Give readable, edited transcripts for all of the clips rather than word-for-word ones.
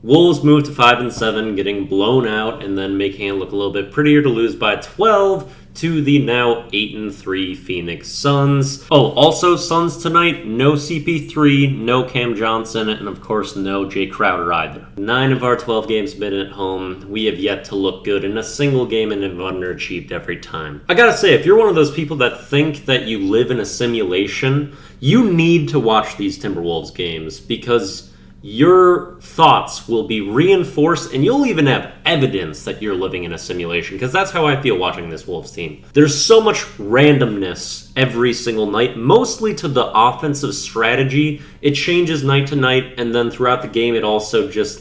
Wolves moved to 5-7, getting blown out and then making it look a little bit prettier to lose by 12 to the now 8-3 Phoenix Suns. Oh, also Suns tonight, no CP3, no Cam Johnson, and of course no Jay Crowder either. 9 of our 12 games have been at home. We have yet to look good in a single game and have underachieved every time. I gotta say, if you're one of those people that think that you live in a simulation, you need to watch these Timberwolves games because your thoughts will be reinforced and you'll even have evidence that you're living in a simulation, because that's how I feel watching this Wolves team. There's so much randomness every single night, mostly to the offensive strategy. It changes night to night, and then throughout the game it also just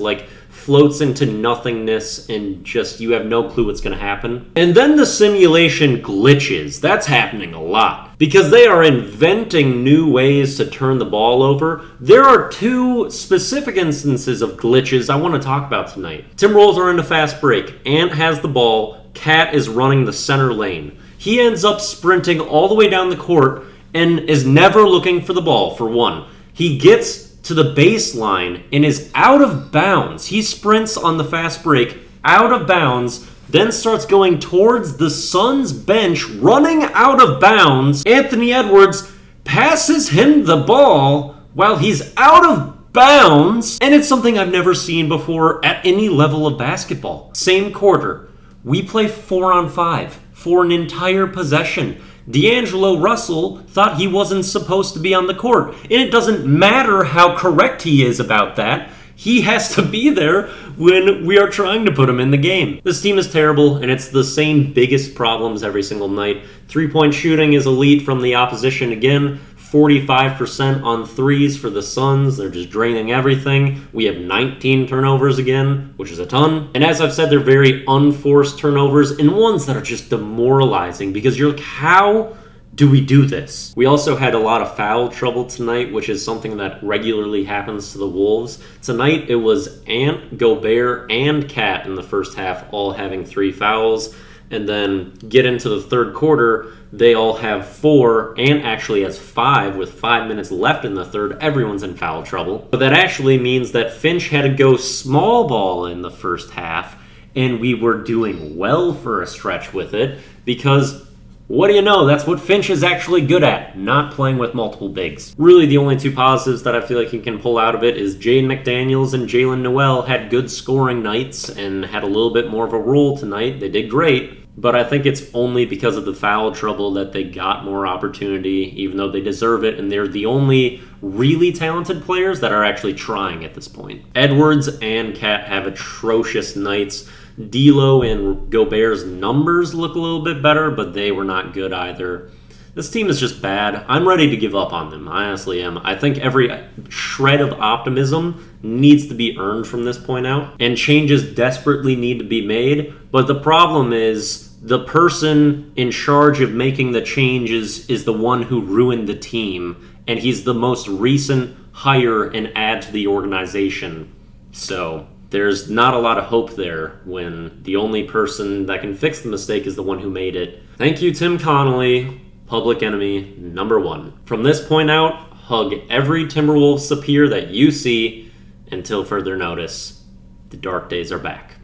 floats into nothingness and just you have no clue what's going to happen. And then the simulation glitches. That's happening a lot because they are inventing new ways to turn the ball over. There are two specific instances of glitches I want to talk about tonight. Timberwolves are in a fast break. Ant has the ball. Cat is running the center lane. He ends up sprinting all the way down the court and is never looking for the ball, for one. He gets to the baseline and is out of bounds. He sprints on the fast break out of bounds, then starts going towards the Suns bench, running out of bounds. Anthony Edwards passes him the ball while he's out of bounds, and it's something I've never seen before at any level of basketball. Same quarter, we play 4-on-5 for an entire possession. D'Angelo Russell thought he wasn't supposed to be on the court. And it doesn't matter how correct he is about that. He has to be there when we are trying to put him in the game. This team is terrible, and it's the same biggest problems every single night. Three-point shooting is elite from the opposition again. 45% on threes for the Suns. They're just draining everything. We have 19 turnovers again, which is a ton. And as I've said, they're very unforced turnovers and ones that are just demoralizing because you're like, how do we do this? We also had a lot of foul trouble tonight, which is something that regularly happens to the Wolves. Tonight, it was Ant, Gobert, and Cat in the first half all having 3 fouls. And then get into the third quarter, they all have 4, and actually has 5 with 5 minutes left in the third. Everyone's in foul trouble. But that actually means that Finch had to go small ball in the first half, and we were doing well for a stretch with it because what do you know? That's what Finch is actually good at, not playing with multiple bigs. Really, the only 2 positives that I feel like you can pull out of it is Jaden McDaniels and Jalen Noel had good scoring nights and had a little bit more of a role tonight. They did great, but I think it's only because of the foul trouble that they got more opportunity, even though they deserve it, and they're the only really talented players that are actually trying at this point. Edwards and Cat have atrocious nights. D'Lo and Gobert's numbers look a little bit better, but they were not good either. This team is just bad. I'm ready to give up on them. I honestly am. I think every shred of optimism needs to be earned from this point out, and changes desperately need to be made. But the problem is the person in charge of making the changes is the one who ruined the team, and he's the most recent hire and add to the organization. So there's not a lot of hope there when the only person that can fix the mistake is the one who made it. Thank you, Tim Connolly, public enemy number 1. From this point out, hug every Timberwolves superior that you see until further notice. The dark days are back.